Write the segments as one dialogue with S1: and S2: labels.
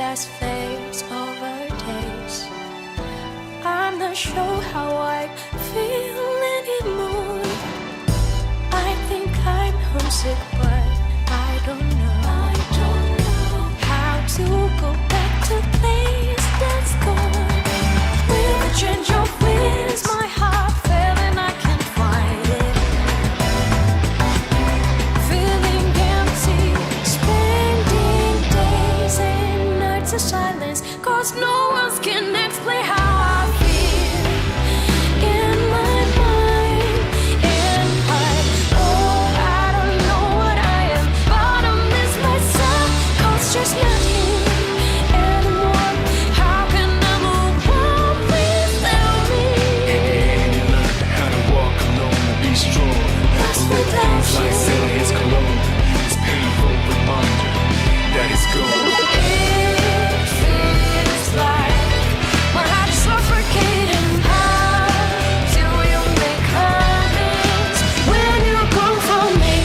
S1: fast phase over days. I'm not sure how I feel anymore. I think I'm homesick, but I don't know how to go back to a place that's gone. With a change of winds, my heart fell and I can't find it. Feeling empty, spending days and nights of silence, 'cause no one can explain how I feel in my mind, in my I don't know what I am, but I miss myself, 'cause just not here anymore. How can I move on? Please tell me.
S2: And you learn how to walk alone and be strong.
S1: Lost without
S2: Like
S1: you.
S2: saying it's cologne, this painful reminder that it's gone.
S1: It feels like my heart is suffocating. How do you make amends when you're gone from me?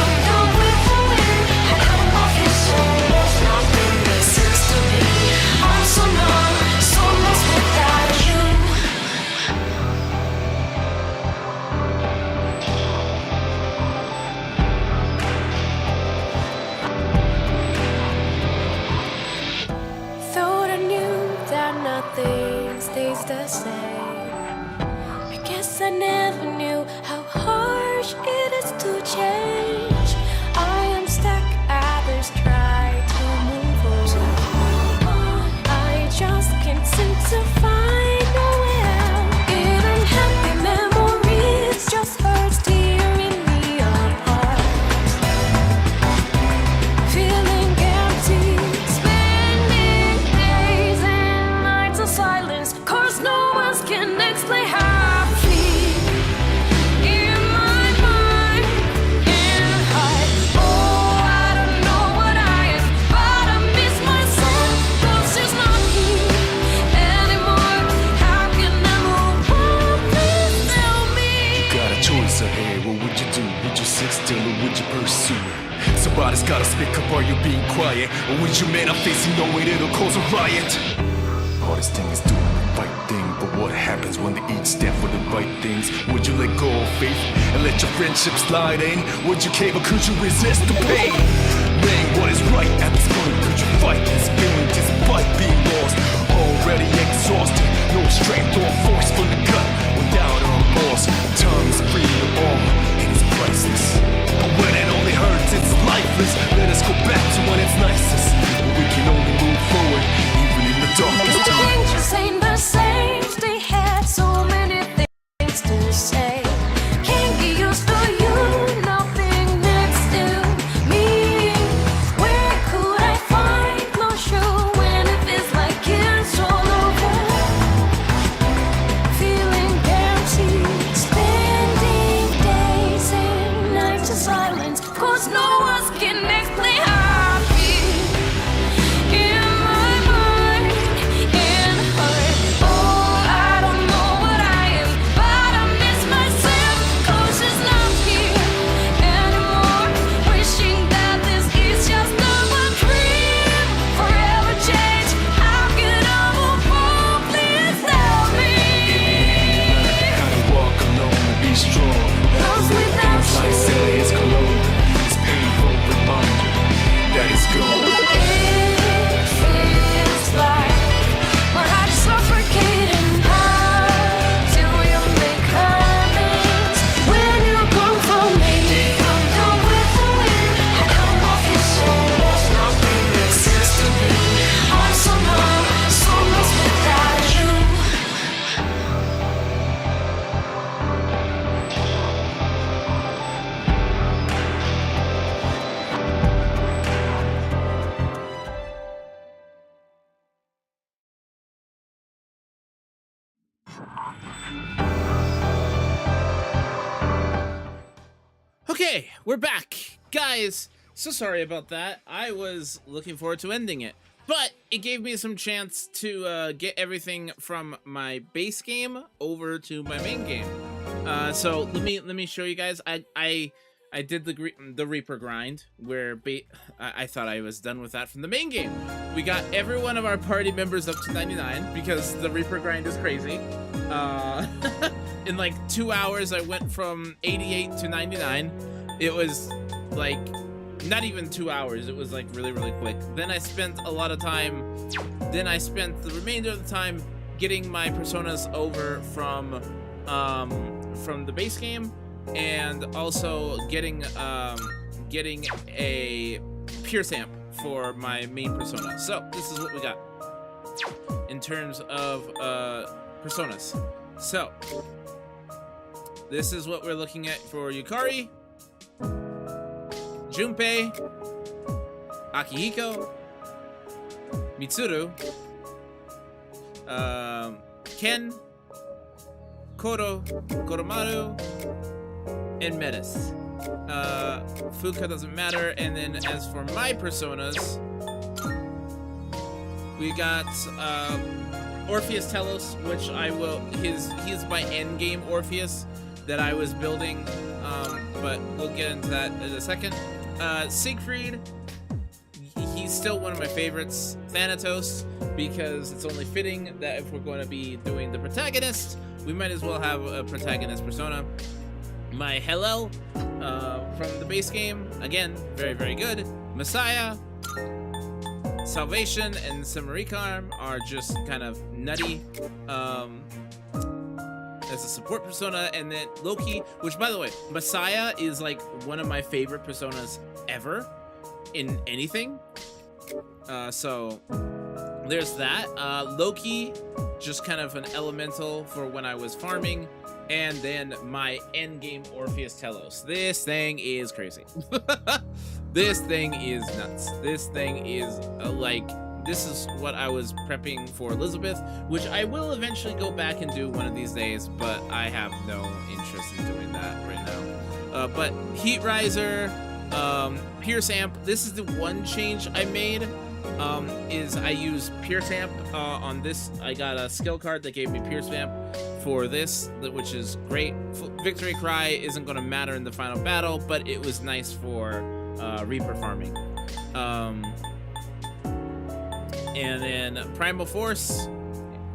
S1: I'm done with the wind. I come off your soul. There's nothing that says to me. I'm so numb, so lost without you. Thought I knew that nothing stays the same. I guess I never knew how harsh it is to change. I am stuck, others try to move on. I just can't seem to find a way out. Even happy memories just hurts tearing me apart. Feeling empty, spending days and nights of silence, 'cause no one can explain how I feel in my mind, in heart. Oh, I don't know what I am, but I miss myself, 'cause it's not here anymore. How can I move on? Please tell me.
S2: Got a choice ahead, what would you do? Would you sit still or would you pursue it? Somebody's gotta speak up, are you being quiet? Or would you man up facing no way it'll cause a riot? Hardest thing is doing the right thing, but what happens when they each stand for the right things? Would you let go of faith and let your friendship slide in? Would you cave or could you resist the pain? Laying what is right at this point, could you fight this feeling despite being lost? Already exhausted, no strength or force from the gut, without a remorse. Time is free to all, and it's priceless. But when it only hurts, it's lifeless. Let us go back to when it's nicest, when we can only move forward, even in the darkest time.
S1: Things just ain't the same. They had so many things to say. Can't get used to you, nothing next to me. Where could I find closure when it feels like it's all over? Feeling empty, spending days and nights of silence, 'cause no one can explain how I feel in my mind, in heart. Oh, I don't know what I am, but I miss myself, 'cause it's not here anymore. Wishing that this is just another dream, forever change. How can I move on? Please tell me.
S2: How to walk alone and be strong.
S1: Lost without
S2: Like
S1: you.
S2: saying it's cologne, this painful reminder that it's gone.
S1: It feels like my heart is suffocating. How do you make amends when you're gone from me? I'm done with the wind. I come off your soul. There's nothing that says to me. I'm so numb, so lost without you.
S3: Okay, we're back. Guys, so sorry about that. I was looking forward to ending it, but it gave me some chance to get everything from my base game over to my main game. So let me show you guys. I I did the Reaper grind, where I thought I was done with that from the main game. We got every one of our party members up to 99 because the Reaper grind is crazy. In like 2 hours, I went from 88 to 99. It was like not even 2 hours. It was like really, really quick. Then I spent a lot of time. Then I spent the remainder of the time getting my personas over from the base game. And also getting a Pierce amp for my main persona. So this is what we got in terms of personas. So this is what we're looking at for Yukari, Junpei, Akihiko, Mitsuru, Ken, Koro, Koromaru, and Menace. Fuka doesn't matter. And then as for my personas, we got Orpheus Telos, which I will he's my end game Orpheus that I was building, but we'll get into that in a second. Siegfried, he's still one of my favorites. Thanatos, because it's only fitting that if we're going to be doing the protagonist, we might as well have a protagonist persona. My Hellel from the base game, again, very, very good. Messiah, Salvation, and Samarikarm are just kind of nutty as a support persona. And then Loki, which, by the way, Messiah is like one of my favorite personas ever in anything. So there's that. Loki, just kind of an elemental for when I was farming. And then my endgame Orpheus Telos. This thing is crazy. This thing is nuts. This thing is this is what I was prepping for Elizabeth, which I will eventually go back and do one of these days, but I have no interest in doing that right now. But Heat Riser, Pierce Amp, this is the one change I made. Is I use Pierce Amp on this. I got a skill card that gave me Pierce Amp for this, which is great. Victory Cry isn't going to matter in the final battle, but it was nice for Reaper farming. And then Primal Force,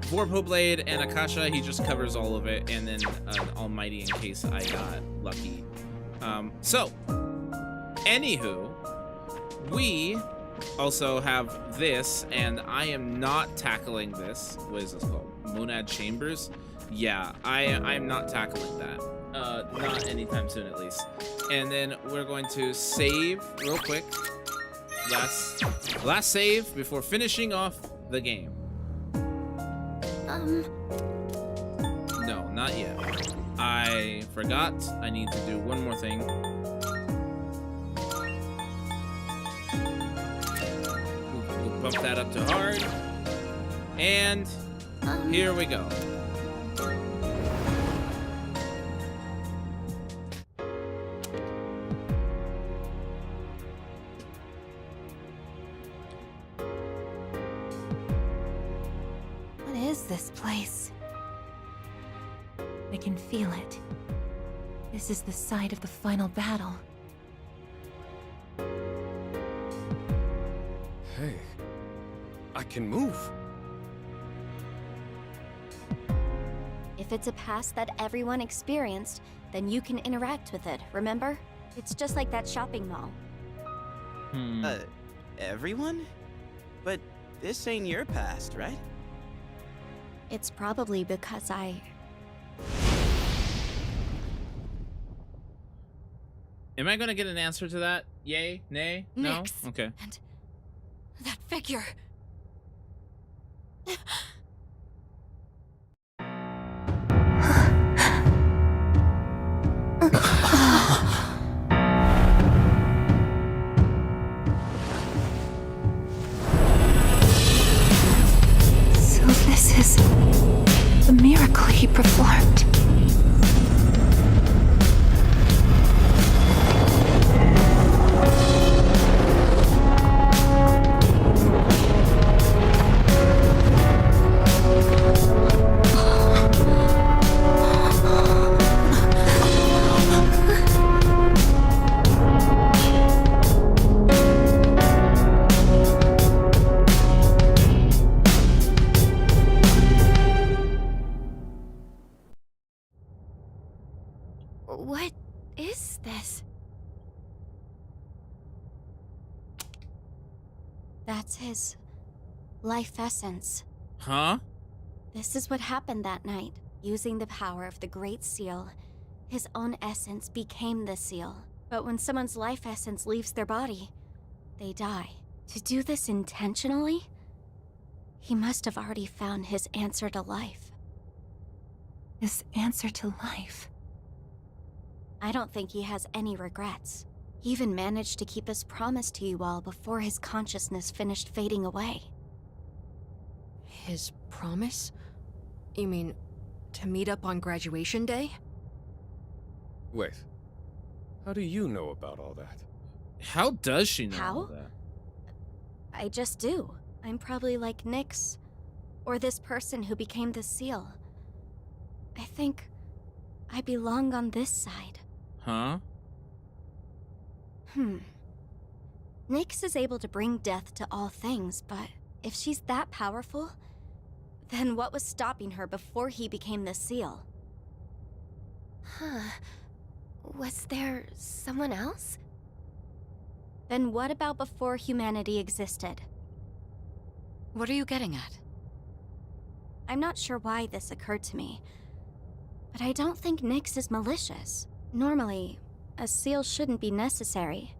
S3: Vorpal Blade, and Akasha, he just covers all of it, and then an Almighty in case I got lucky. So, anywho, we also have this, and I am not tackling this. What is this called? Monad Chambers? Yeah, I'm not tackling that. Not anytime soon, at least. And then we're going to save real quick. Last save before finishing off the game. No, not yet. I forgot. I need to do one more thing. We'll bump that up to hard. And here we go.
S4: This place. I can feel it. This is the site of the final battle.
S5: Hey, I can move.
S6: If it's a past that everyone experienced, then you can interact with it, remember? It's just like that shopping mall.
S7: Everyone? But this ain't your past, right?
S6: It's probably because
S3: Am I gonna get an answer to that? Yay? Nay? No?
S4: Nix.
S3: Okay.
S4: And that figure. So this is the miracle he performed.
S6: his life essence.
S3: Huh?
S6: This is what happened that night. Using the power of the Great Seal, his own essence became the seal. But when someone's life essence leaves their body, they die. To do this intentionally, he must have already found his answer to life.
S4: His answer to life.
S6: I don't think he has any regrets. He even managed to keep his promise to you all before his consciousness finished fading away.
S8: His promise? You mean, to meet up on graduation day?
S5: Wait. How do you know about all that?
S3: How does she know
S6: How?
S3: all that?
S6: I just do. I'm probably like Nyx, or this person who became the seal. I think I belong on this side.
S3: Huh?
S6: Nyx is able to bring death to all things, but if she's that powerful, then what was stopping her before he became the seal?
S9: Huh. Was there someone else?
S6: Then what about before humanity existed?
S8: What are you getting at?
S6: I'm not sure why this occurred to me, but I don't think Nyx is malicious. Normally, a seal shouldn't be necessary.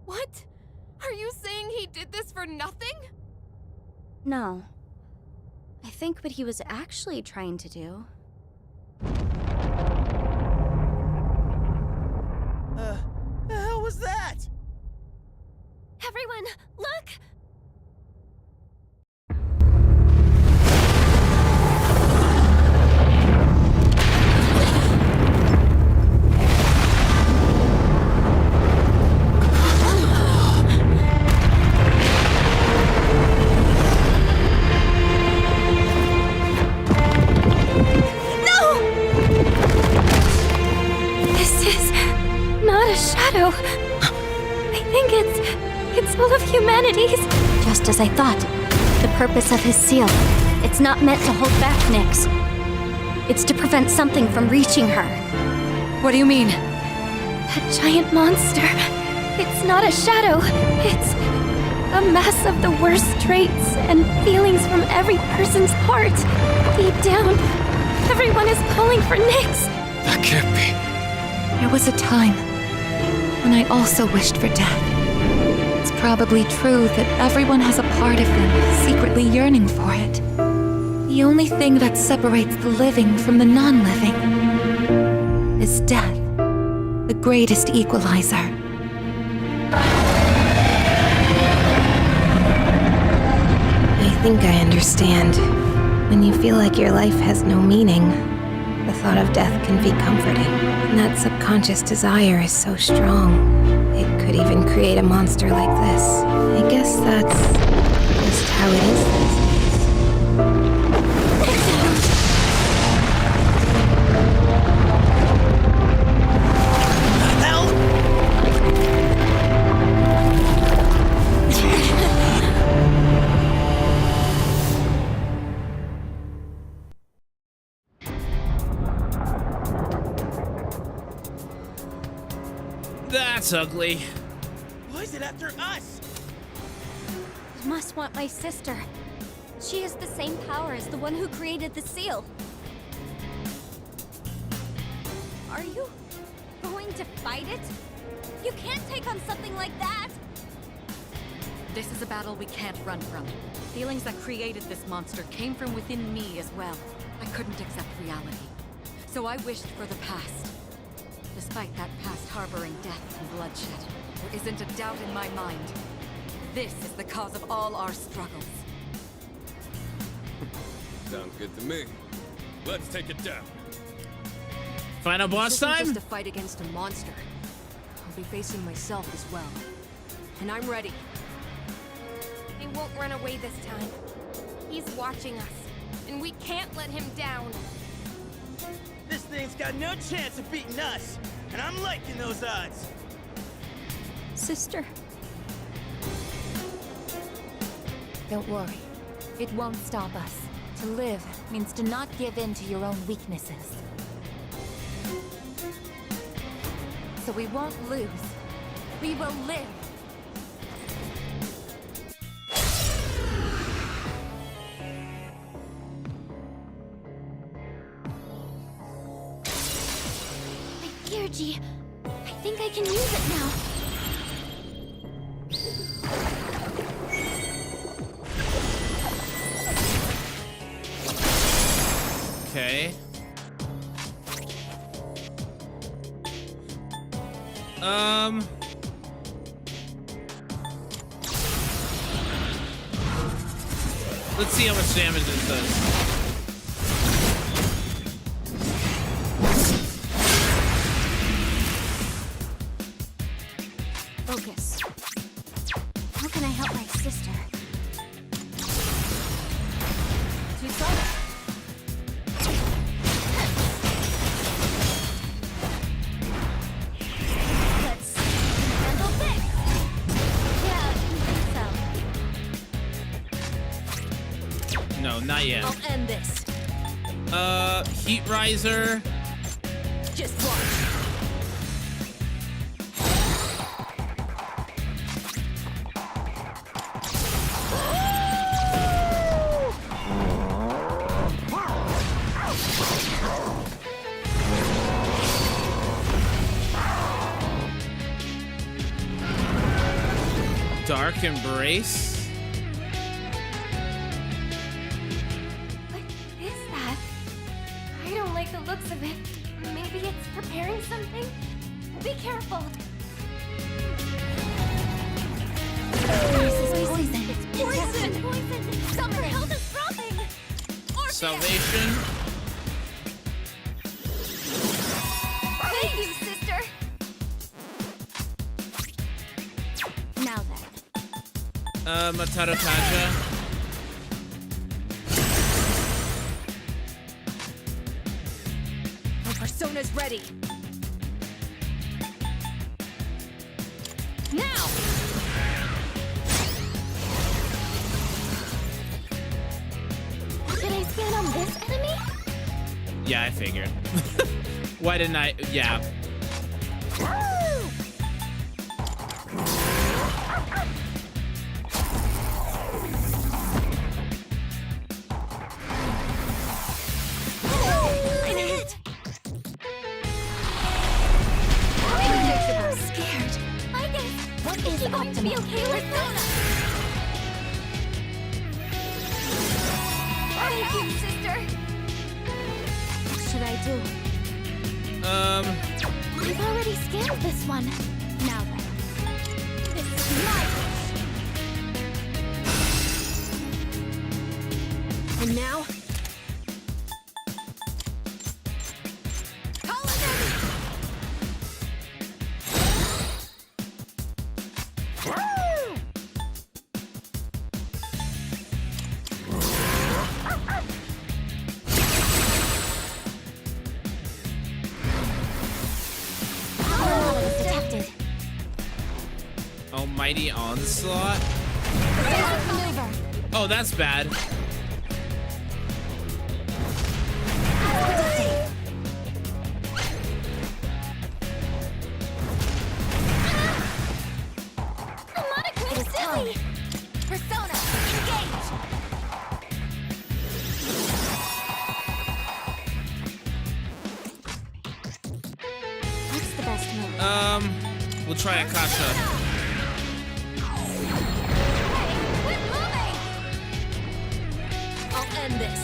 S9: What? Are you saying he did this for nothing?
S6: No. I think what he was actually trying to do...
S7: The hell was that?
S9: Everyone, look!
S6: Not a shadow. I think it's all of humanity's. Just as I thought. The purpose of his seal. It's not meant to hold back Nyx. It's to prevent something from reaching her.
S8: What do you mean?
S6: That giant monster. It's not a shadow. It's a mass of the worst traits and feelings from every person's heart. Deep down, everyone is calling for Nyx.
S5: That can't be.
S4: There was a time when I also wished for death. It's probably true that everyone has a part of them secretly yearning for it. The only thing that separates the living from the non-living is death, the greatest equalizer.
S9: I think I understand. When you feel like your life has no meaning, the thought of death can be comforting. And that subconscious desire is so strong, it could even create a monster like this. I guess that's just how it is these
S3: That's ugly.
S7: Why is it after us?
S6: You must want my sister. She has the same power as the one who created the seal. Are you going to fight it? You can't take on something like that!
S8: This is a battle we can't run from. Feelings that created this monster came from within me as well. I couldn't accept reality. So I wished for the past. Despite that past harboring death and bloodshed, there isn't a doubt in my mind. This is the cause of all our struggles.
S5: Sounds good to me. Let's take it down.
S3: Final boss
S8: This isn't
S3: time?
S8: just a fight against a monster. I'll be facing myself as well. And I'm ready.
S9: He won't run away this time. He's watching us, and we can't let him down.
S7: This thing's got no chance of beating us, and I'm liking those odds.
S6: Sister.
S4: Don't worry. It won't stop us. To live means to not give in to your own weaknesses. So we won't lose. We will live.
S6: energy. I think I can use it now.
S3: Okay. Let's see how much damage this does.
S6: Focus. How can I help my sister? Let's handle this. Yeah, I think so.
S3: No, not yet.
S8: I'll end this.
S3: Heat riser.
S8: Just watch.
S3: Dark embrace.
S6: What is that? I don't like the looks of it. Maybe it's preparing something? Be careful. This is poison. It's poison. Poison. Summer health is dropping.
S3: Salvation.
S6: Thank you, sister. Now then.
S3: Mataro Kaja.
S8: My persona's ready. Now!
S6: Should I stand on this enemy?
S3: Yeah, I figured. Why didn't I? Yeah.
S6: I'm scared. I guess. What is it going to be okay with that? Thank you, sister. What should I do? I've already scanned this one. Now then. This is my wish.
S8: And now?
S3: Almighty onslaught. Oh, that's bad.
S6: Persona, engage! What's the best move?
S3: We'll try Akasha.
S8: I'll end this.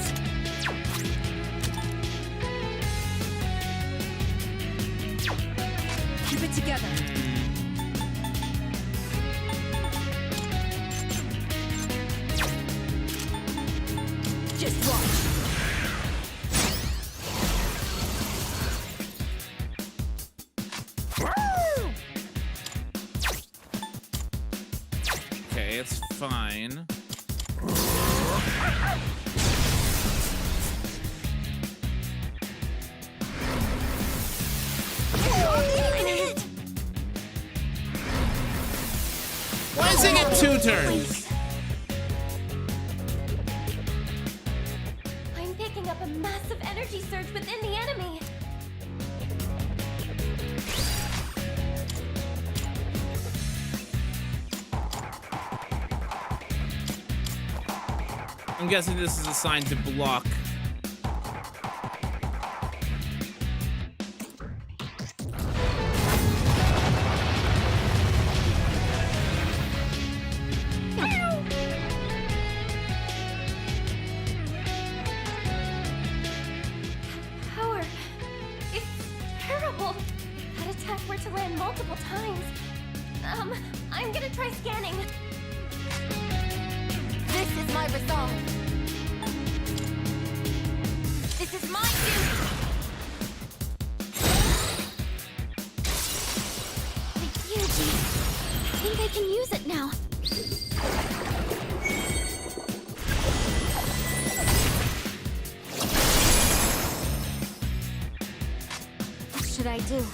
S8: Keep it together. Just watch.
S3: Okay, it's fine. Why is it get 2 turns?
S6: I'm picking up a massive energy surge within the enemy.
S3: I'm guessing this is a sign to block.
S6: multiple times. I'm gonna try scanning.
S8: This is my resolve. This is my duty.
S6: The energy. I think I can use it now. What should I do?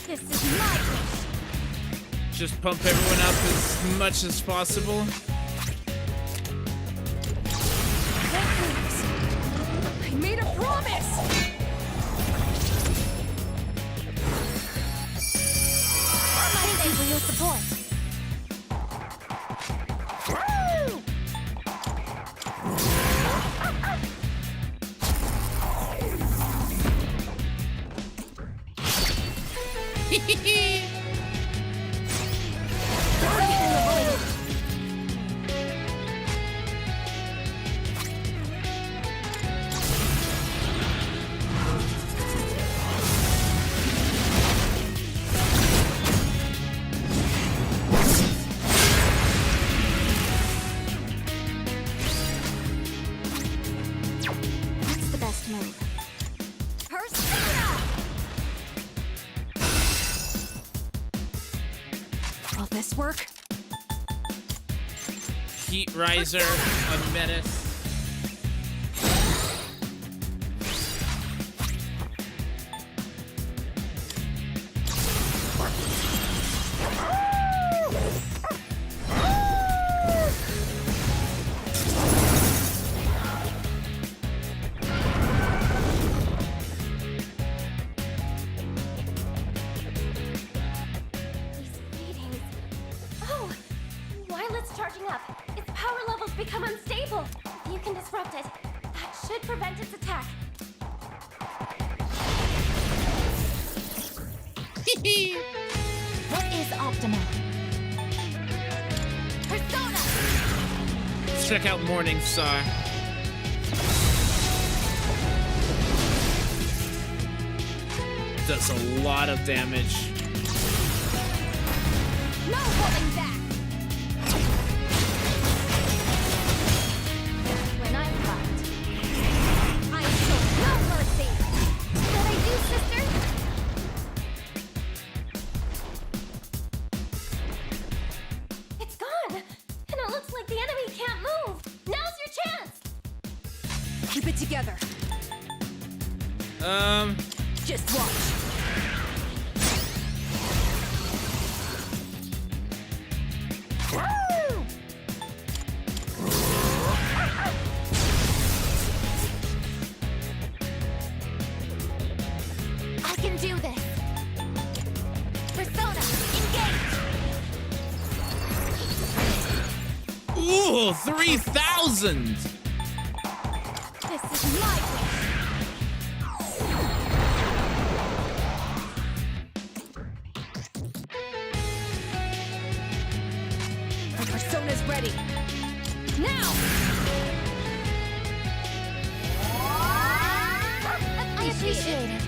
S6: This is my wish.
S3: Just pump everyone up as much as possible.
S8: I made a promise!
S6: Thank you for your support. What's the best move?
S8: Persona!
S6: Will this work?
S3: Heat Riser, a menace.
S6: These readings. Oh! Wireless charging up. Its power levels become unstable. If you can disrupt it, that should prevent its attack.
S8: What is optimal? Persona!
S3: Let's check out Morning Star. Does a lot of damage.
S8: No holding back!
S6: When I'm fight, I show no mercy. What I do, sister? It's gone, and it looks like the enemy can't move. Now's your chance.
S8: Keep it together. Just watch.
S6: I can do this. Persona, engage.
S3: Ooh, 3,000!
S6: This is my wish.
S8: The persona's ready. Now!
S6: I appreciate it.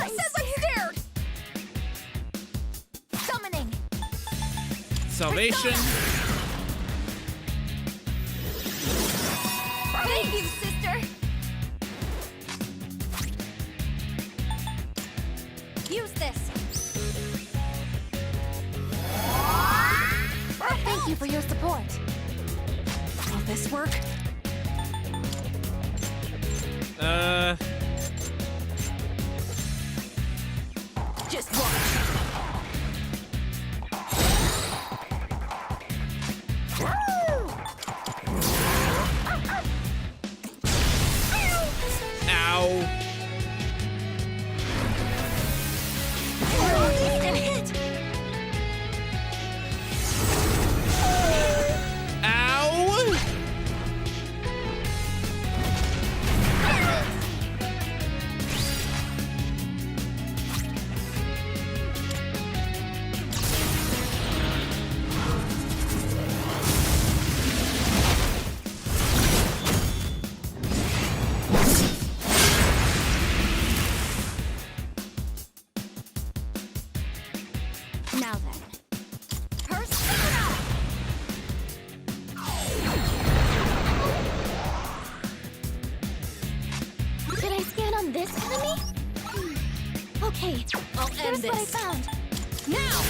S8: I said I'm scared!
S6: Summoning.
S3: Salvation.
S6: Thank you, sister. Use this. Thank you for your support. Will this work?
S8: Just watch.
S3: Ow.
S6: Instant hit.
S3: Ow!
S6: Now then. Persona! Did I scan on this enemy? Okay,
S8: I'll end
S6: here's what I
S8: this.
S6: found.
S8: Now!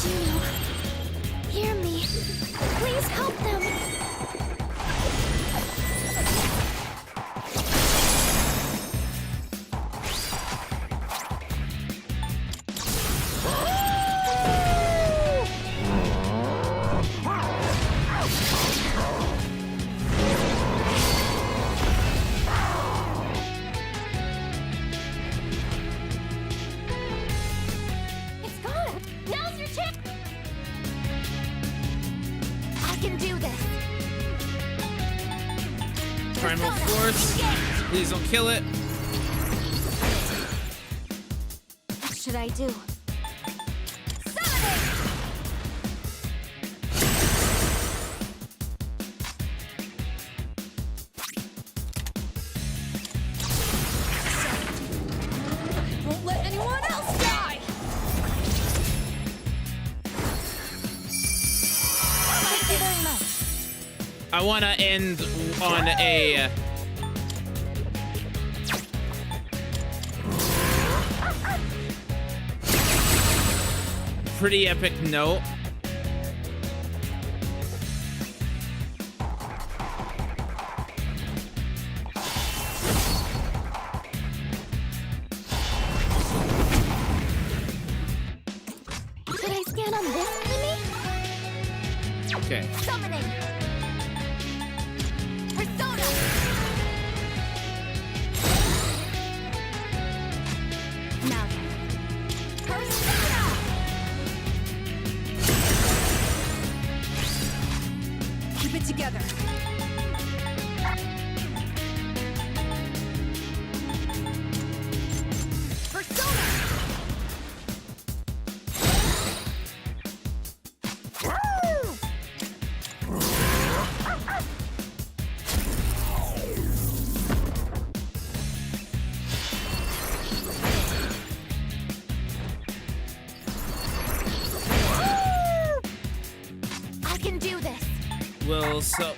S6: Juno, hear me. Please help them. It's gone. Now's your chance. I can do this.
S3: Primal Force. Please don't kill it.
S6: What should I do?
S8: Won't let anyone else die!
S6: Thank you very much.
S3: I want to end on a pretty epic note.
S6: Should I scan on this enemy?
S3: Okay.
S6: Summoning. Persona. Now then. Persona.
S8: Keep it together.
S6: Persona. I can do this.
S3: Will so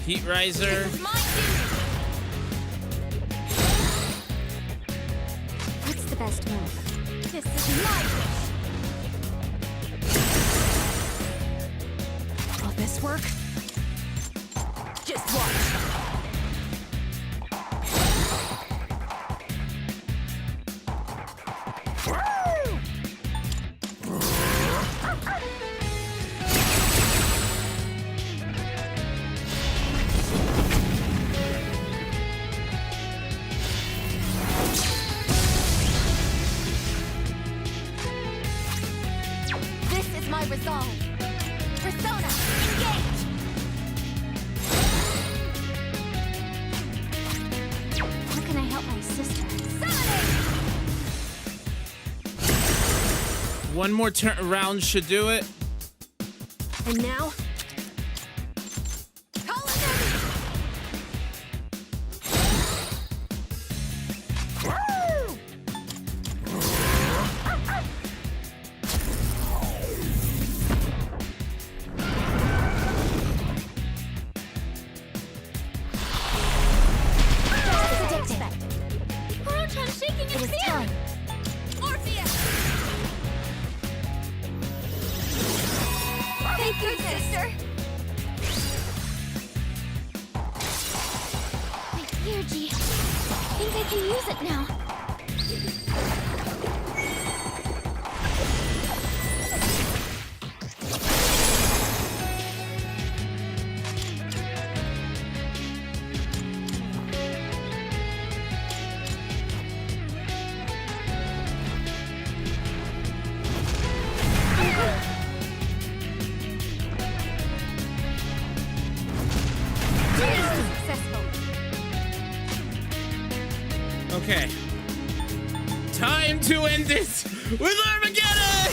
S3: Heat Riser.
S6: This is my duty. What's the best move? This is my wish.
S8: Will this work? Just watch.
S6: This is my resolve. Persona, engage! How can I help my sister? Summoning!
S3: One more round should do it.
S8: And now?
S6: Call an enemy! As expected. Proton shaking it is time. Orpheus! Thank you, sister. My energy. Think I can use it now. Successful.
S3: Okay. Time to end this with Armageddon!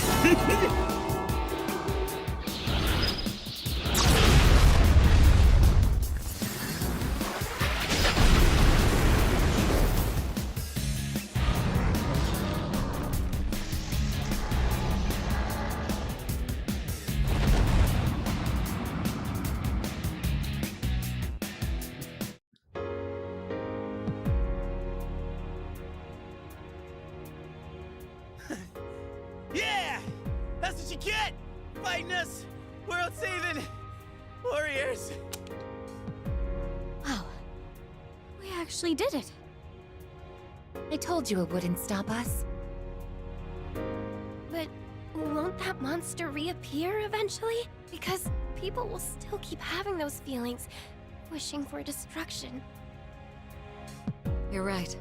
S7: fighting us, world-saving warriors.
S6: Wow. We actually did it.
S4: I told you it wouldn't stop us.
S6: But won't that monster reappear eventually? Because people will still keep having those feelings, wishing for destruction.
S8: You're right.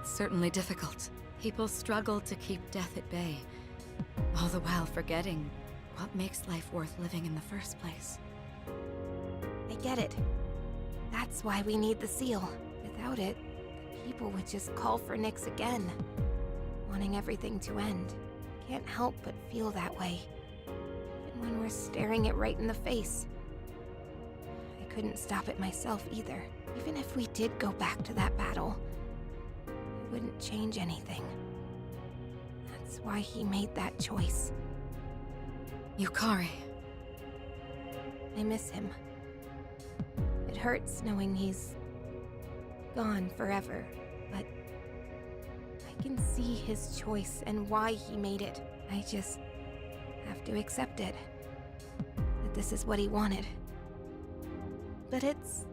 S8: It's certainly difficult. People struggle to keep death at bay, all the while forgetting what makes life worth living in the first place.
S9: I get it. That's why we need the seal. Without it, the people would just call for Nyx again, wanting everything to end. Can't help but feel that way, even when we're staring it right in the face. I couldn't stop it myself either. Even if we did go back to that battle, it wouldn't change anything. That's why he made that choice.
S8: Yukari.
S9: I miss him. It hurts knowing he's gone forever, but I can see his choice and why he made it. I just have to accept it. That this is what he wanted. But it's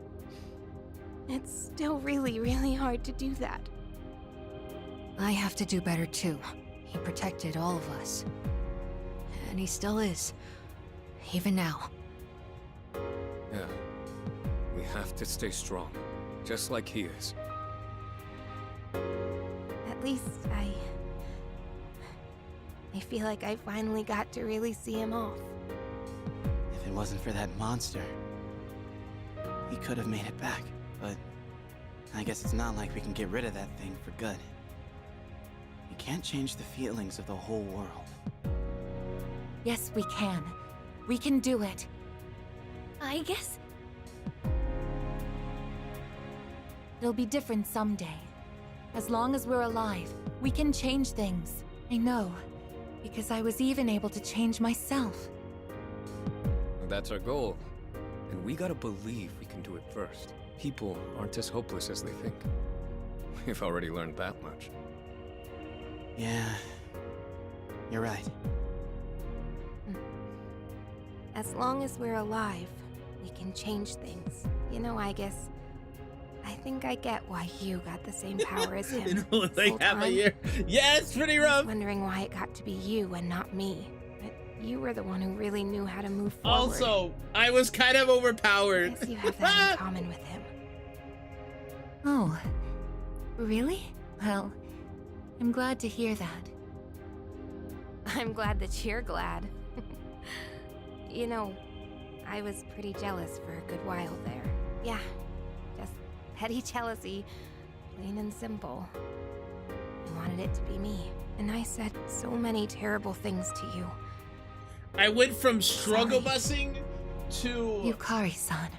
S9: still really, really hard to do that.
S4: I have to do better too. He protected all of us. And he still is. Even now.
S5: Yeah. We have to stay strong, just like he is.
S9: At least I feel like I finally got to really see him off.
S7: If it wasn't for that monster, we could have made it back. But I guess it's not like we can get rid of that thing for good. We can't change the feelings of the whole world.
S4: Yes, we can. We can do it.
S6: I guess.
S4: It'll be different someday. As long as we're alive, we can change things. I know. Because I was even able to change myself.
S5: That's our goal. And we gotta believe we can do it first. People aren't as hopeless as they think. We've already learned that much.
S7: Yeah, you're right.
S9: As long as we're alive, we can change things. You know, I think I get why you got the same power as him.
S3: In only
S9: this whole
S3: like half a
S9: time.
S3: year. Yeah, it's pretty rough.
S9: Wondering why it got to be you and not me. But you were the one who really knew how to move forward.
S3: Also, I was kind of
S9: I
S3: overpowered.
S9: guess you have that in common with him.
S4: Oh. Really? Well, I'm glad to hear that.
S9: I'm glad that you're glad. You know, I was pretty jealous for a good while there. Yeah, just petty jealousy, plain and simple. I wanted it to be me, and I said so many terrible things to you.
S3: I went from struggle
S9: Sorry.
S3: busing to
S4: Yukari-san.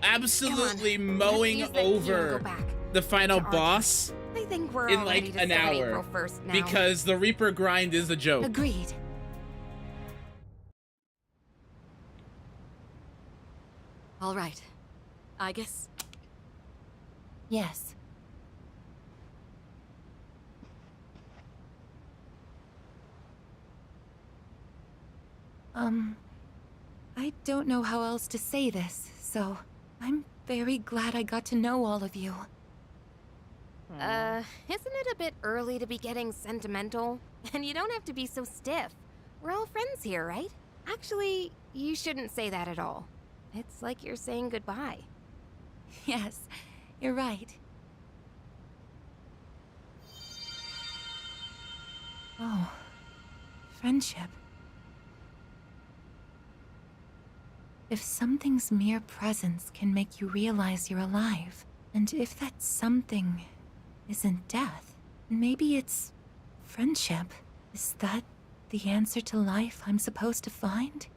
S3: absolutely
S9: Come on,
S3: mowing
S9: let's use that key and
S3: over
S9: go back
S3: the final
S9: to Aegis.
S3: boss
S9: I think we're
S3: in
S9: all
S3: like
S9: ready to
S3: an
S9: start
S3: hour.
S9: April 1st now.
S3: Because the Reaper grind is a joke.
S4: Agreed.
S8: All right. Aegis?
S4: Yes. I don't know how else to say this, so I'm very glad I got to know all of you.
S9: Isn't it a bit early to be getting sentimental? And you don't have to be so stiff. We're all friends here, right? Actually, you shouldn't say that at all. It's like you're saying goodbye.
S4: Yes, you're right. Oh, friendship. If something's mere presence can make you realize you're alive, and if that something isn't death, maybe it's friendship. Is that the answer to life I'm supposed to find?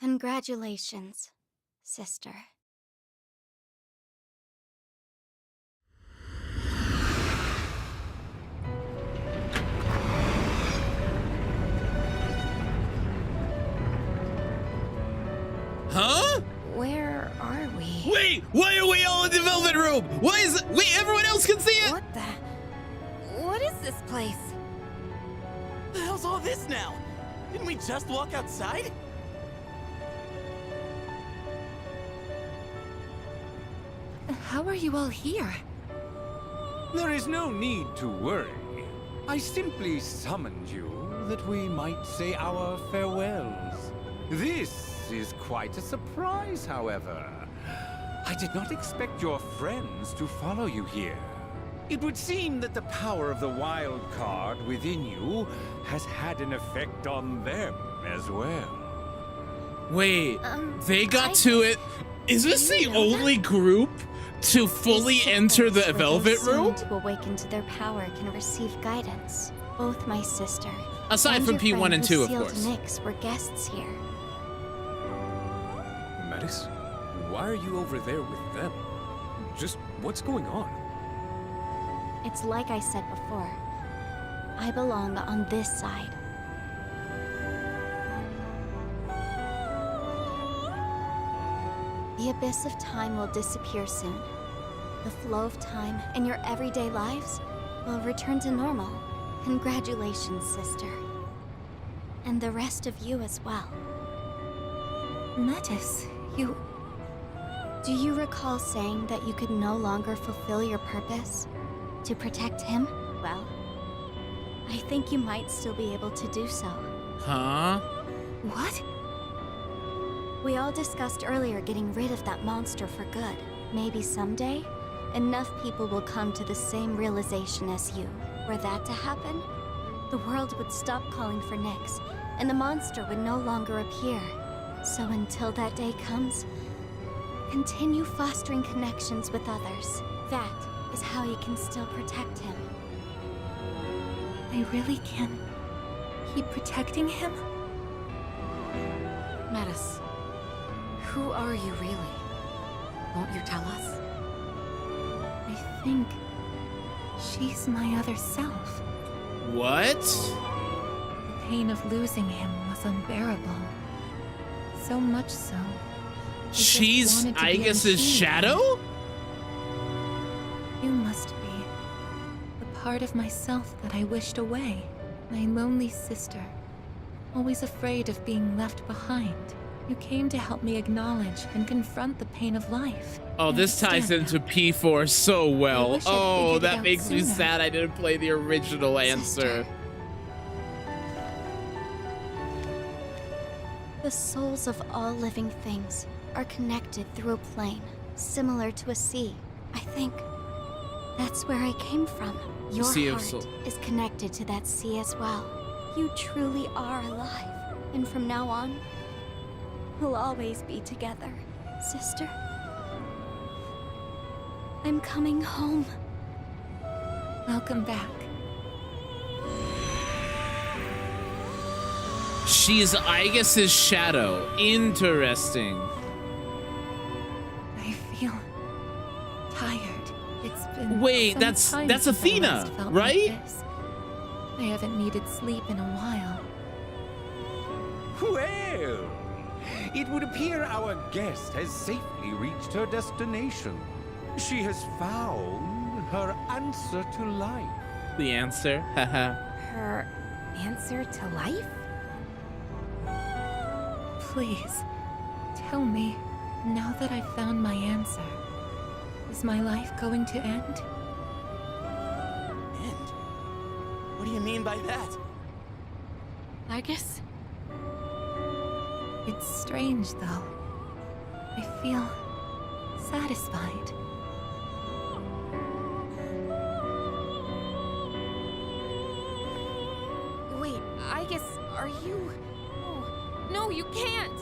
S6: Congratulations, sister.
S3: Huh?
S9: Wait. me.
S3: Wait, why are we all in the Velvet Room? Why is it? Wait, everyone else can see it.
S9: What the? What is this place?
S7: The hell's all this now? Didn't we just walk outside?
S4: How are you all here?
S10: There is no need to worry. I simply summoned you that we might say our farewells. This is quite a surprise, however. I did not expect your friends to follow you here. It would seem that the power of the wild card within you has had an effect on them as well.
S3: Wait, they got to it. Is this the only group to fully enter the Velvet Room?
S6: To awaken to their power can receive guidance. Both my sister
S3: Aside
S6: and
S3: from
S6: your
S3: P1
S6: friend
S3: and
S6: who
S3: 2, of
S6: sealed
S3: course.
S6: Nyx were guests here.
S5: Mattis, why are you over there with them? Just what's going on?
S6: It's like I said before. I belong on this side. The abyss of time will disappear soon. The flow of time in your everyday lives will return to normal. Congratulations, sister. And the rest of you as well.
S4: Mattis, you...
S6: Do you recall saying that you could no longer fulfill your purpose? To protect him? Well, I think you might still be able to do so.
S3: Huh?
S4: What?
S6: We all discussed earlier getting rid of that monster for good. Maybe someday, enough people will come to the same realization as you. Were that to happen, the world would stop calling for Nyx, and the monster would no longer appear. So until that day comes, continue fostering connections with others. That is how you can still protect him.
S4: I really can keep protecting him?
S8: Mattis, who are you really? Won't you tell us?
S4: I think she's my other self.
S3: What?
S4: The pain of losing him was unbearable. So much so. I just
S3: She's
S4: wanted to be
S3: Aegis'
S4: unseen.
S3: shadow?
S4: You must be the part of myself that I wished away. My lonely sister, always afraid of being left behind. You came to help me acknowledge and confront the pain of life.
S3: Oh,
S4: I
S3: this ties
S4: understand
S3: into P4 so well.
S4: wish I'd
S3: Oh,
S4: figured it
S3: that
S4: out
S3: makes me
S4: sooner.
S3: sad I didn't play the original answer.
S6: Sister. The souls of all living things are connected through a plane, similar to a sea. I think that's where I came from. Your
S3: Sea of
S6: heart
S3: Soul.
S6: is connected to that sea as well. You truly are alive. And from now on, we'll always be together, sister. I'm coming home.
S4: Welcome back.
S3: She's Aegis' shadow. Interesting.
S4: I feel tired. It's been
S3: Wait,
S4: some
S3: that's
S4: time since I
S3: Athena,
S4: last felt
S3: right?
S4: like this. I haven't needed sleep in a while.
S10: Well, it would appear our guest has safely reached her destination. She has found her answer to life.
S3: The answer. Haha.
S9: Her answer to life?
S4: Please, tell me, now that I've found my answer, is my life going to end?
S7: And what do you mean by that?
S8: Aegis?
S4: It's strange, though. I feel satisfied.
S9: Wait, I guess, are you... Oh, no, you can't!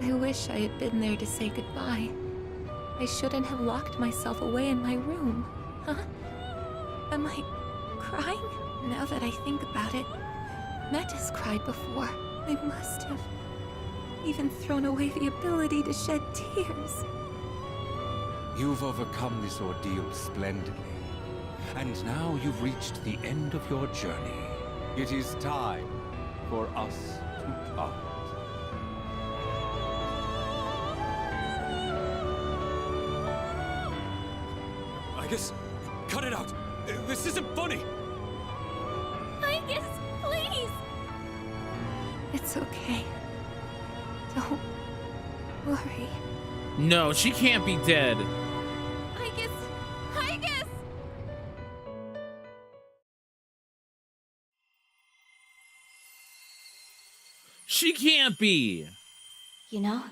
S4: I wish I had been there to say goodbye. I shouldn't have locked myself away in my room. Huh? Am I crying? Now that I think about it, Mattis cried before. I must have even thrown away the ability to shed tears.
S10: You've overcome this ordeal splendidly. And now you've reached the end of your journey. It is time for us to part.
S5: Aegis, cut it out. This isn't funny.
S6: Aegis, please!
S4: It's okay. Don't worry.
S3: No, she can't be dead.
S6: Aegis! Aegis!
S3: She can't be.
S6: You know,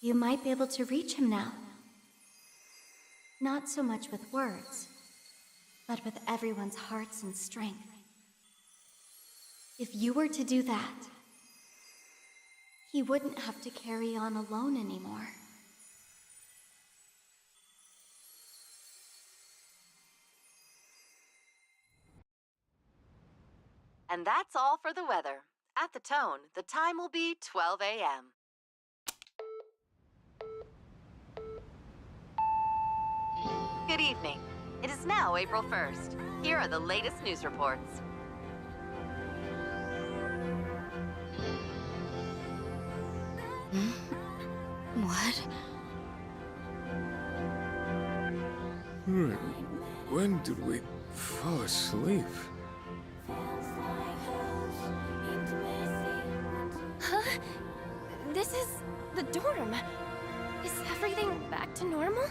S6: you might be able to reach him now. Not so much with words, but with everyone's hearts and strength. If you were to do that, he wouldn't have to carry on alone anymore.
S11: And that's all for the weather. At the tone, the time will be 12 a.m. Good evening. It is now April 1st. Here are the latest news reports.
S6: What?
S5: When did we fall asleep?
S6: Huh? This is the dorm. Is everything back to normal?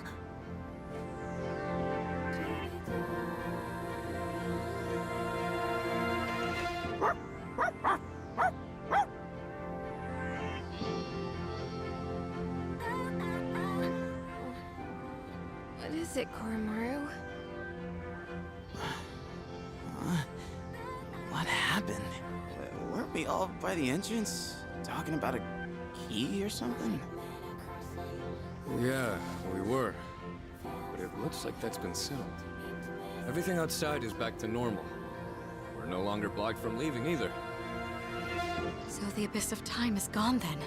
S9: What is it, Koromaru?
S7: What happened? Weren't we all by the entrance talking about a key or something?
S5: Yeah, we were. But it looks like that's been settled. Everything outside is back to normal. We're no longer blocked from leaving either.
S8: So the Abyss of Time is gone then.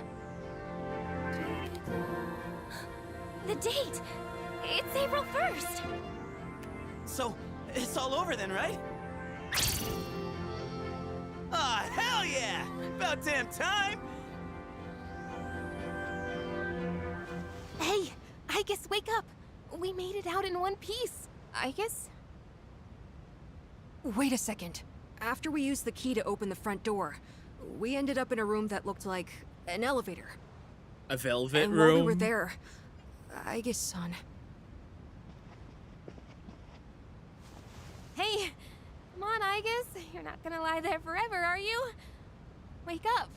S6: The date! It's April 1st!
S7: So, it's all over then, right? Ah, hell yeah! About damn time!
S9: Hey, Aegis, wake up! We made it out in one piece. Aegis?
S12: Wait a second. After we used the key to open the front door, we ended up in a room that looked like an elevator.
S3: A velvet
S12: and
S3: room.
S12: while we were there, Aegis-san.
S9: Hey, come on, Aegis. You're not gonna lie there forever, are you? Wake up.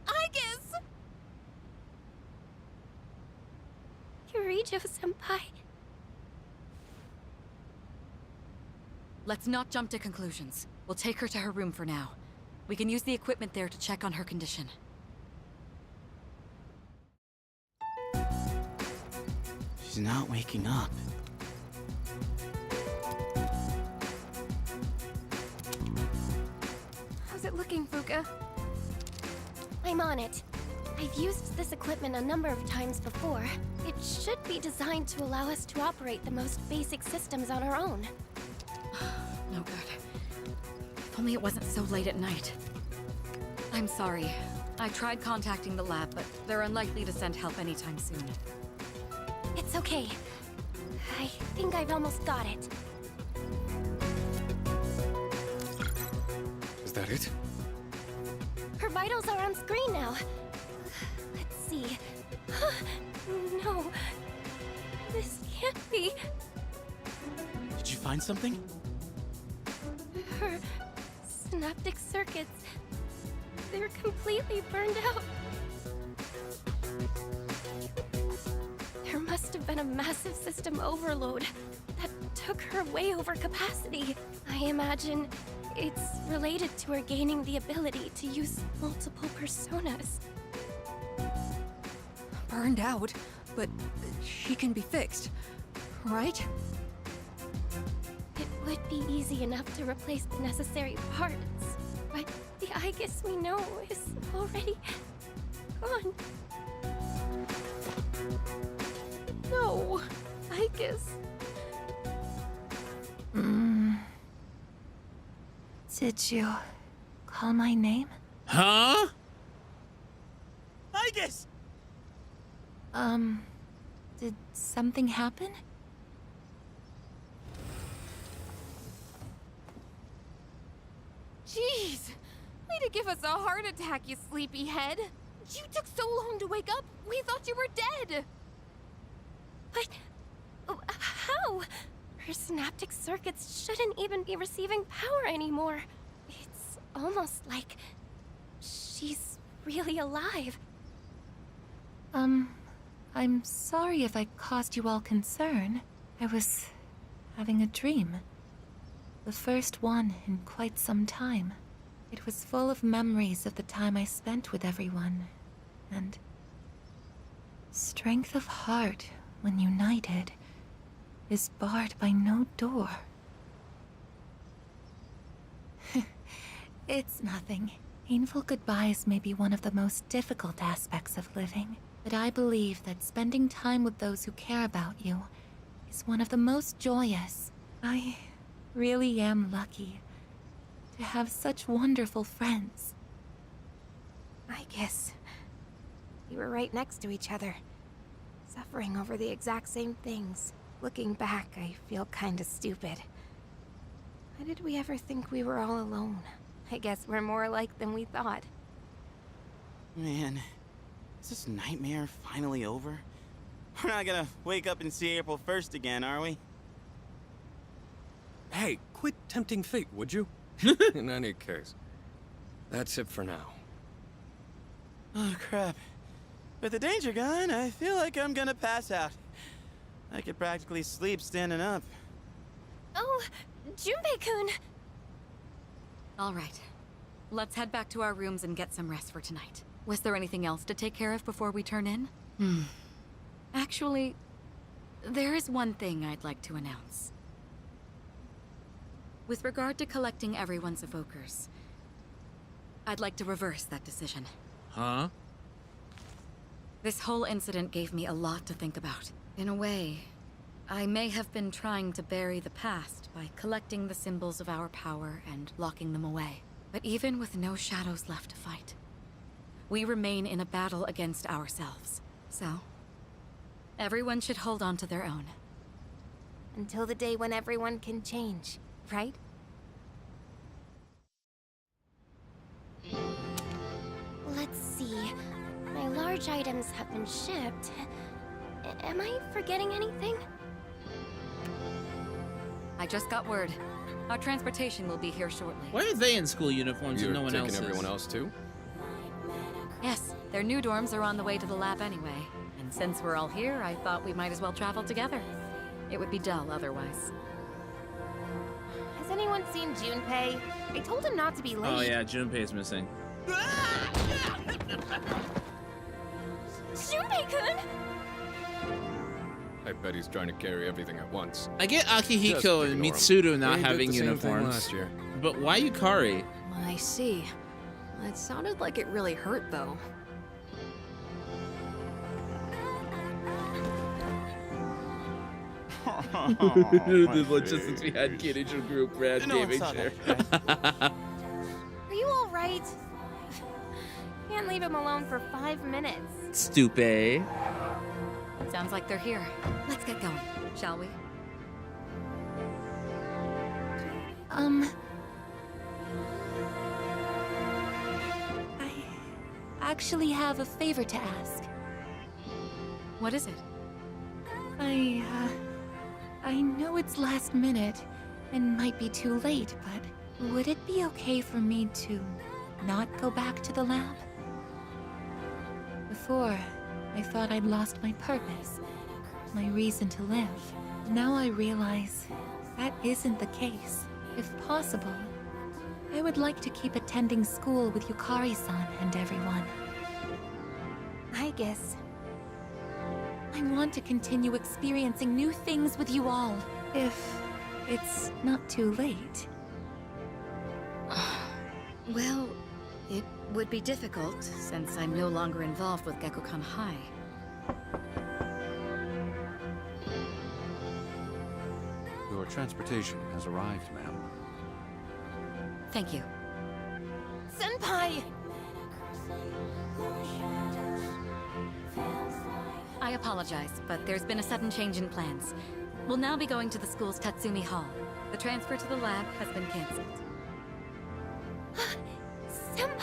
S9: Aegis!
S6: Kirijo-senpai.
S8: Let's not jump to conclusions. We'll take her to her room for now. We can use the equipment there to check on her condition.
S7: She's not waking up.
S9: How's it looking, Fuka?
S6: I'm on it. I've used this equipment a number of times before. It should be designed to allow us to operate the most basic systems on our own.
S8: No good. If only it wasn't so late at night. I'm sorry. I tried contacting the lab, but they're unlikely to send help anytime soon.
S6: It's okay. I think I've almost got it.
S5: Is that it?
S6: Her vitals are on screen now. Let's see. No. This can't be.
S7: Did you find something?
S6: Her synaptic circuits. They're completely burned out. There must have been a massive system overload that took her way over capacity. I imagine it's related to her gaining the ability to use multiple personas.
S12: Burned out, but she can be fixed, right?
S6: It would be easy enough to replace the necessary parts, but the Aegis we know is already gone. No, Aegis.
S4: Did you call my name?
S3: Huh?
S7: Aegis!
S4: Did something happen?
S9: to give us a heart attack, you sleepyhead. You took so long to wake up, we thought you were dead. But how? Her synaptic circuits shouldn't even be receiving power anymore. It's almost like she's really alive.
S4: I'm sorry if I caused you all concern. I was having a dream. The first one in quite some time. It was full of memories of the time I spent with everyone, and strength of heart, when united, is barred by no door. It's nothing. Painful goodbyes may be one of the most difficult aspects of living, but I believe that spending time with those who care about you is one of the most joyous. I really am lucky to have such wonderful friends.
S9: I guess we were right next to each other, suffering over the exact same things. Looking back, I feel kinda stupid. Why did we ever think we were all alone? I guess we're more alike than we thought.
S7: Man, is this nightmare finally over? We're not gonna wake up and see April 1st again, are we?
S5: Hey, quit tempting fate, would you? In any case, that's it for now.
S7: Oh, crap. With the danger gone, I feel like I'm gonna pass out. I could practically sleep standing up.
S9: Oh, Junpei-kun!
S8: All right. Let's head back to our rooms and get some rest for tonight. Was there anything else to take care of before we turn in? Actually, there is one thing I'd like to announce. With regard to collecting everyone's evokers, I'd like to reverse that decision.
S3: Huh?
S8: This whole incident gave me a lot to think about. In a way, I may have been trying to bury the past by collecting the symbols of our power and locking them away. But even with no shadows left to fight, we remain in a battle against ourselves. So, everyone should hold on to their own.
S9: Until the day when everyone can change, right? Let's see. My large items have been shipped. Am I forgetting anything?
S8: I just got word. Our transportation will be here shortly.
S3: Why are they in school uniforms
S5: You're
S3: and no one
S5: taking
S3: else
S5: everyone
S3: is?
S5: else too?
S8: Yes, their new dorms are on the way to the lab anyway. And since we're all here, I thought we might as well travel together. It would be dull otherwise.
S9: Has anyone seen Junpei? I told him not to be late.
S3: Oh yeah, Junpei's missing.
S9: Junpei-kun!
S5: I bet he's trying to carry everything at once.
S3: I get
S5: Just
S3: Akihiko and
S5: ignore him.
S3: Mitsuru not
S5: They did
S3: having
S5: the same thing
S3: uniforms.
S5: last year.
S3: But why Yukari?
S12: I see. It sounded like it really hurt, though.
S3: The logistics behind Kid Group Brad
S7: No one
S3: gaming
S7: saw
S3: chair.
S9: Are you alright? Can't leave him alone for 5 minutes.
S3: Stupid.
S8: Sounds like they're here. Let's get going, shall we?
S4: I actually have a favor to ask.
S8: What is it?
S4: I know it's last minute and might be too late, but would it be okay for me to not go back to the lab? Before, I thought I'd lost my purpose, my reason to live. Now I realize that isn't the case. If possible, I would like to keep attending school with Yukari-san and everyone.
S9: I guess.
S4: I want to continue experiencing new things with you all, if it's not too late.
S8: Well, it would be difficult, since I'm no longer involved with Gekkoukan High.
S10: Your transportation has arrived, ma'am.
S8: Thank you.
S9: Senpai!
S8: I apologize, but there's been a sudden change in plans. We'll now be going to the school's Tatsumi Hall. The transfer to the lab has been cancelled.
S9: Senpai!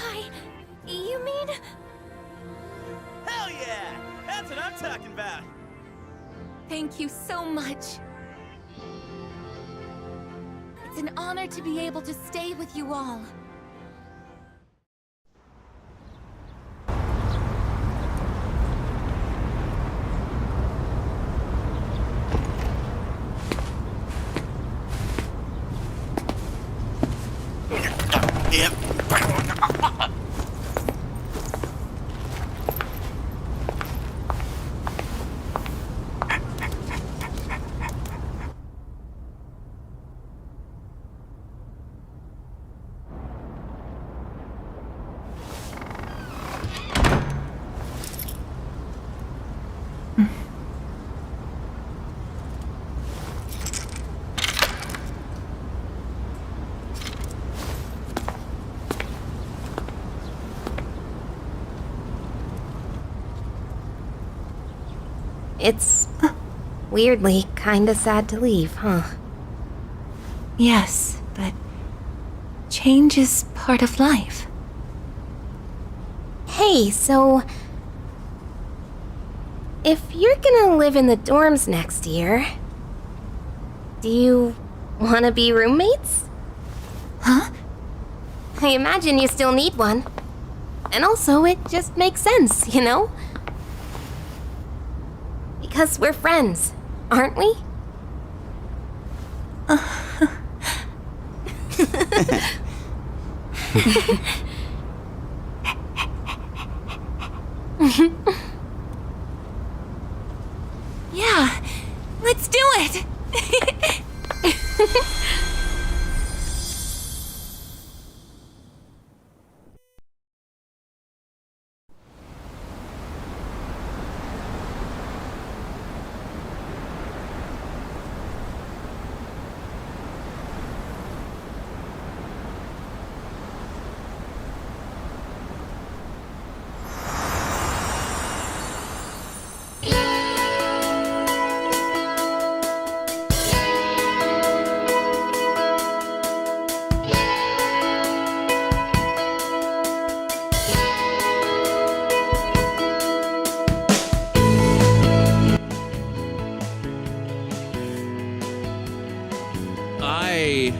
S4: Thank you so much. It's an honor to be able to stay with you all.
S9: It's weirdly kinda sad to leave, huh?
S4: Yes, but change is part of life.
S9: Hey, so... if you're gonna live in the dorms next year... do you wanna be roommates?
S4: Huh?
S9: I imagine you still need one. And also, it just makes sense, you know? Because we're friends, aren't we?
S4: Yeah, let's do it!
S3: I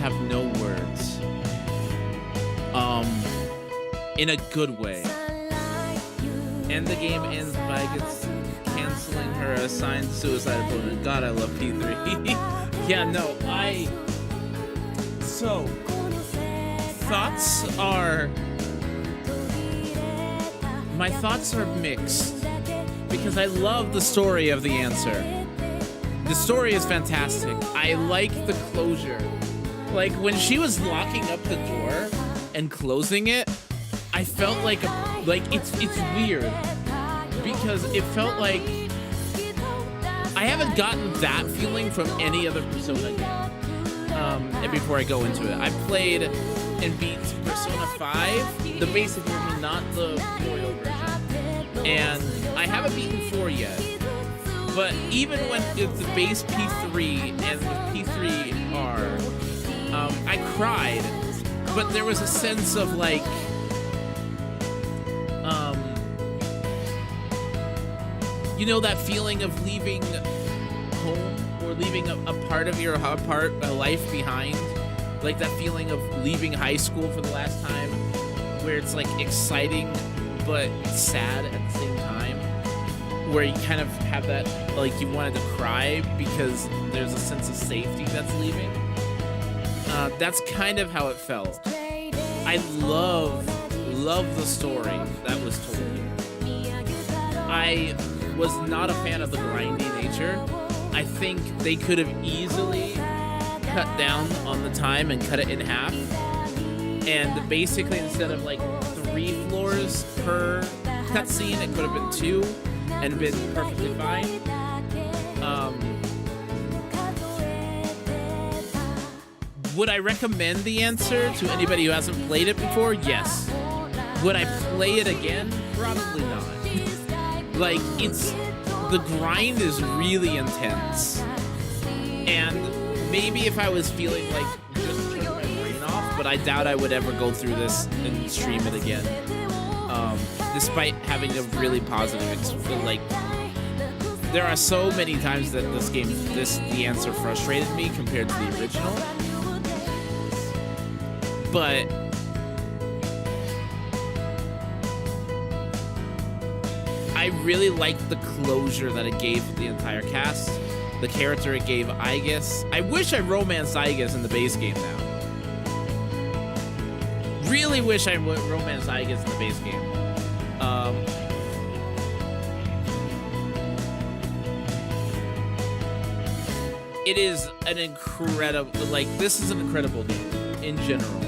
S3: have no words. In a good way. And the game ends by Aegis canceling her assigned suicide opponent. God, I love P3. Yeah, no, So, my thoughts are mixed. Because I love the story of the answer. The story is fantastic. I like the closure. Like, when she was locking up the door and closing it, I felt like it's weird. Because it felt like I haven't gotten that feeling from any other Persona game. And before I go into it, I played and beat Persona 5, the basic version, not the Royal version. And I haven't beaten 4 yet. But even when it's the base P3 and the P3R, I cried. But there was a sense of like, you know, that feeling of leaving home or leaving a part of your life behind, like that feeling of leaving high school for the last time, where it's like exciting but sad at the same time, where you kind of have that, like, you wanted to cry because there's a sense of safety that's leaving. That's kind of how it felt. I love the story that was told here. I was not a fan of the grindy nature. I think they could have easily cut down on the time and cut it in half. And basically, instead of like 3 floors per cutscene, it could have been 2 and been perfectly fine. Would I recommend the answer to anybody who hasn't played it before? Yes. Would I play it again? Probably not. Like, the grind is really intense. And maybe if I was feeling like just turn my brain off, but I doubt I would ever go through this and stream it again. Despite having a really positive there are so many times that the answer frustrated me compared to the original. But I really liked the closure that it gave the entire cast, the character it gave Aegis. I wish I romanced Aegis in the base game now. Really wish I would romance Aegis in the base game. It is an incredible, like, this is an incredible game in general.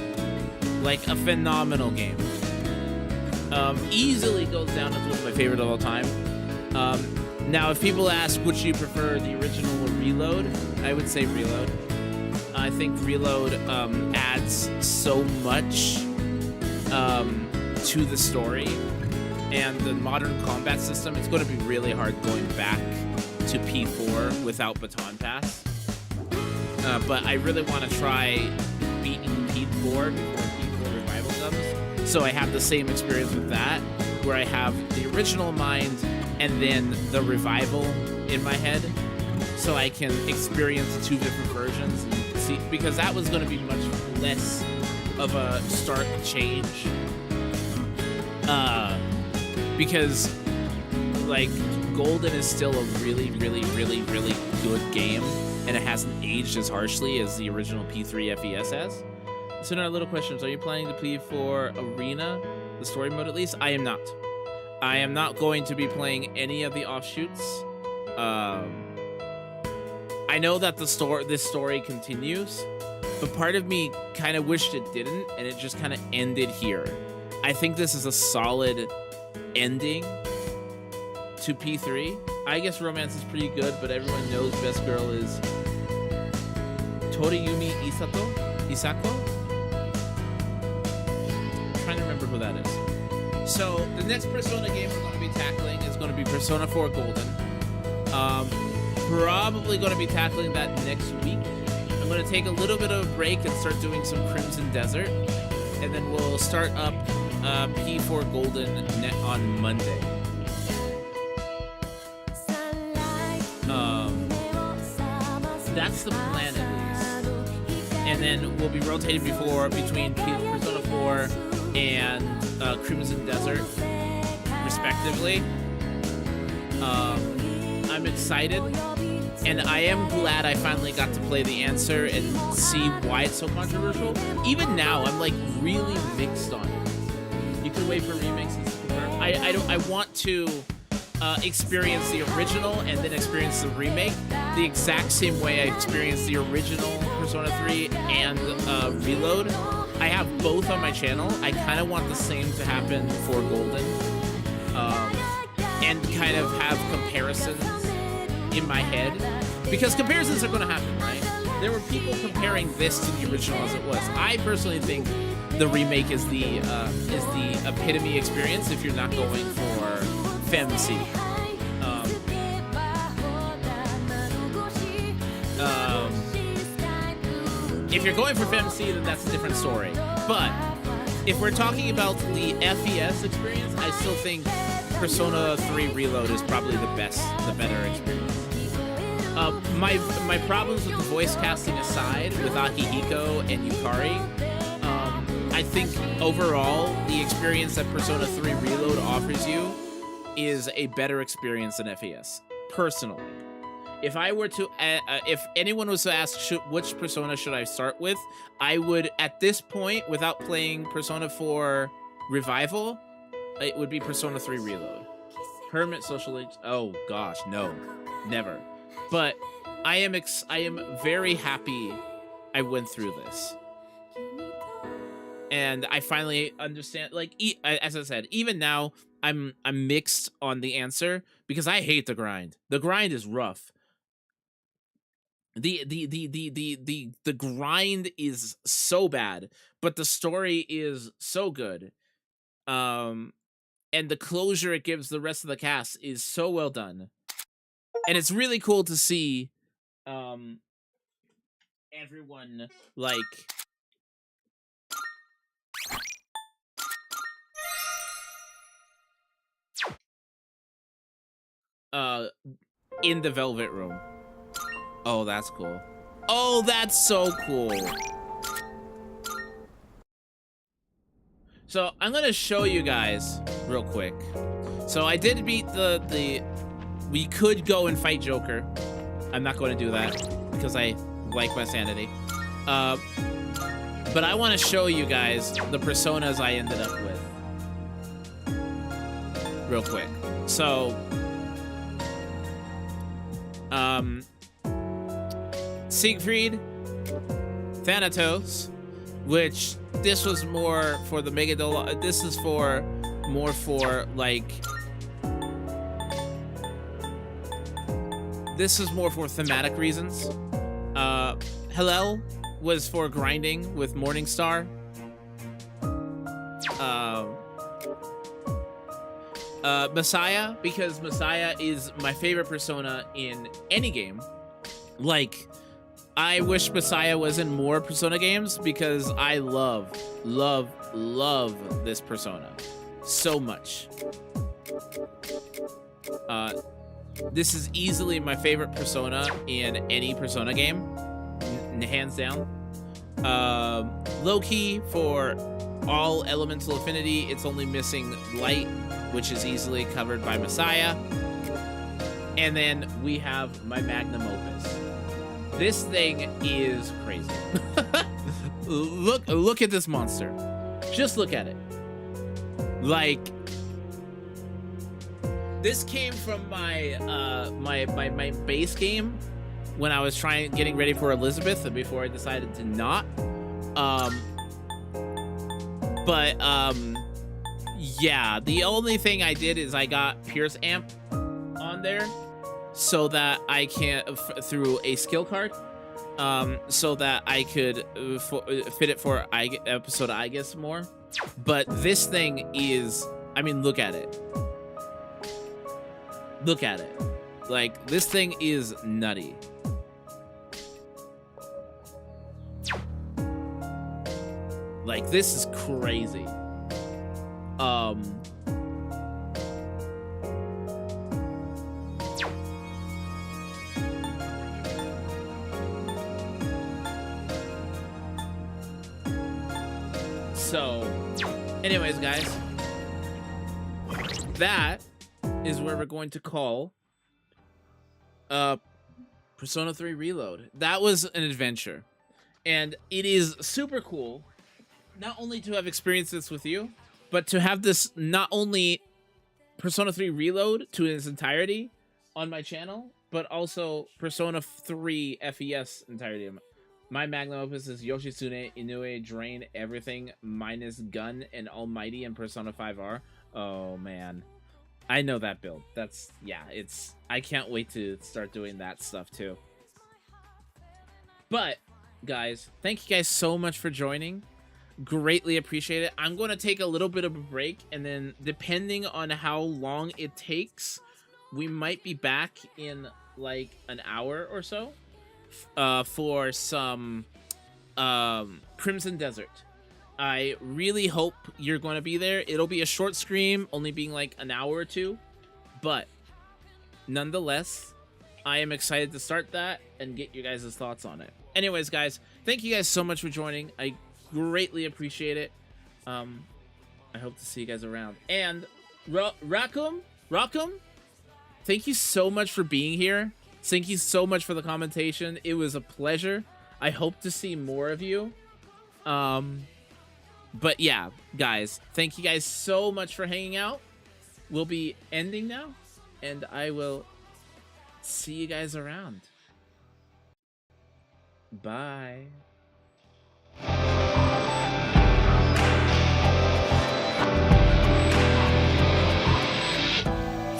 S3: Like, a phenomenal game. Easily goes down as one of my favorite of all time. Now, if people ask which you prefer, the original or Reload, I would say Reload. I think Reload adds so much to the story, and the modern combat system. It's going to be really hard going back to P4 without Baton Pass. But I really want to try beating P4 before P4 Revival comes. So I have the same experience with that, where I have the original in mind and then the Revival in my head. So I can experience two different versions and see, because that was going to be much less of a stark change. Because, like, Golden is still a really, really, really, really good game, and it hasn't aged as harshly as the original P3 FES has. So now, little questions. Are you planning to play for Arena, the story mode at least? I am not. I am not going to be playing any of the offshoots. I know that this story continues, but part of me kind of wished it didn't, and it just kind of ended here. I think this is a solid ending to P3. I guess romance is pretty good, but everyone knows best girl is Toriyumi Isako? I'm trying to remember who that is. So the next Persona game we're going to be tackling is going to be Persona 4 Golden. Probably going to be tackling that next week. I'm going to take a little bit of a break and start doing some Crimson Desert, and then we'll start up P4 Golden on Monday. That's the plan, at least. And then we'll be rotating between Persona 4 and Crimson Desert, respectively. I'm excited, and I am glad I finally got to play the answer and see why it's so controversial. Even now, I'm like really mixed on it. You can wait for remakes and confirm. I want to experience the original and then experience the remake the exact same way I experienced the original Persona 3 and Reload. I have both on my channel. I kind of want the same to happen for Golden, and kind of have comparisons in my head, because comparisons are going to happen, right? There were people comparing this to the original as it was. I personally think the remake is the epitome experience if you're not going for fantasy. If you're going for fantasy, then that's a different story. But if we're talking about the FES experience, I still think Persona 3 Reload is probably the better experience. My problems with the voice casting aside, with Akihiko and Yukari, I think overall the experience that Persona 3 Reload offers you is a better experience than FES, personally. If I were to, if anyone was to ask which Persona should I start with, I would, at this point, without playing Persona 4 Revival, it would be Persona 3 Reload. Hermit Social Age, oh gosh, no, never. But I am very happy I went through this. And I finally understand, like, as I said, even now, I'm mixed on the answer, because I hate the grind. The grind is rough. The grind is so bad, but the story is so good. And the closure it gives the rest of the cast is so well done. And it's really cool to see everyone, like, in the Velvet Room. Oh, that's cool. Oh, that's so cool. So I'm gonna show you guys real quick. So I did beat the we could go and fight Joker. I'm not going to do that because I like my sanity. But I want to show you guys the personas I ended up with real quick. So Siegfried, Thanatos, which this was more for the Megadol. This is more for like. This is more for thematic reasons. Hillel was for grinding with Morningstar. Messiah, because Messiah is my favorite persona in any game. Like, I wish Messiah was in more Persona games because I love this persona so much. This is easily my favorite persona in any Persona game, hands down. Low-key for all elemental affinity, it's only missing light, which is easily covered by Messiah. And then we have my magnum opus. This thing is crazy. Look at this monster. Just look at it. Like, this came from my my base game when I was getting ready for Elizabeth before I decided to not. Yeah, the only thing I did is I got Pierce Amp on there so that I can through a skill card, so that I could fit it for episode of Aegis more. But this thing is, I mean, look at it. Look at it. Like, this thing is nutty. Like, this is crazy. So, anyways, guys, that is where we're going to call Persona 3 Reload. That was an adventure, and it is super cool not only to have experienced this with you, but to have this not only Persona 3 Reload to its entirety on my channel, but also Persona 3 FES entirety. My magnum opus is Yoshitsune, Inoue, Drain, everything minus Gun and Almighty and Persona 5R. Oh man, I know that build. That's, yeah, it's, I can't wait to start doing that stuff too. But guys, thank you guys so much for joining. Greatly appreciate it. I'm going to take a little bit of a break, and then depending on how long it takes, we might be back in like an hour or so for some Crimson Desert. I really hope you're going to be there. It'll be a short stream, only being like an hour or two, but nonetheless, I am excited to start that and get you guys' thoughts on it. Anyways, guys, thank you guys so much for joining. I greatly appreciate it. I hope to see you guys around. And Rackham, thank you so much for being here. Thank you so much for the commentation. It was a pleasure. I hope to see more of you. But yeah, guys, thank you guys so much for hanging out. We'll be ending now, and I will see you guys around. Bye.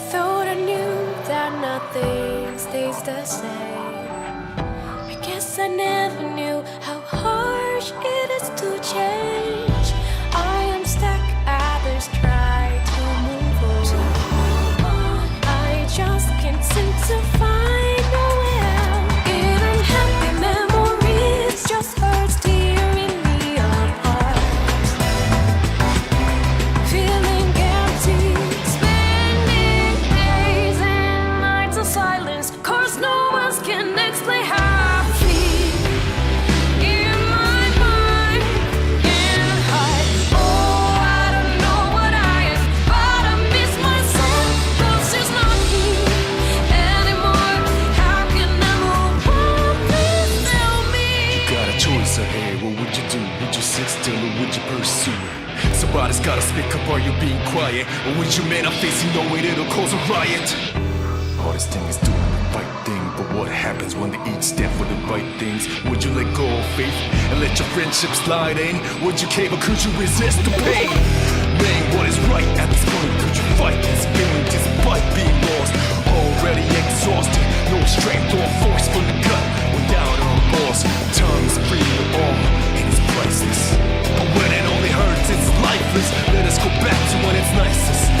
S1: Thought I knew that nothing stays the same. I guess I never knew how harsh it is to change. I am stuck, others try to move on. I just can't seem to find a way out. Even happy memories just hurts tearing me apart. Feeling empty, spending days and nights of silence.
S2: speak up, are you being quiet? Or would you man are facing knowing it'll cause a riot? Hardest thing is doing the right thing, but what happens when they each stand for the right things? Would you let go of faith and let your friendship slide in? Would you cave or could you resist the pain? Man, what is right at this point? Could you fight this pain despite being lost? Already exhausted, no strength or force from the gut. Without our boss, time is free to all, and it's priceless. But when it only hurts, it's lifeless. Let us go back to when it's nicest.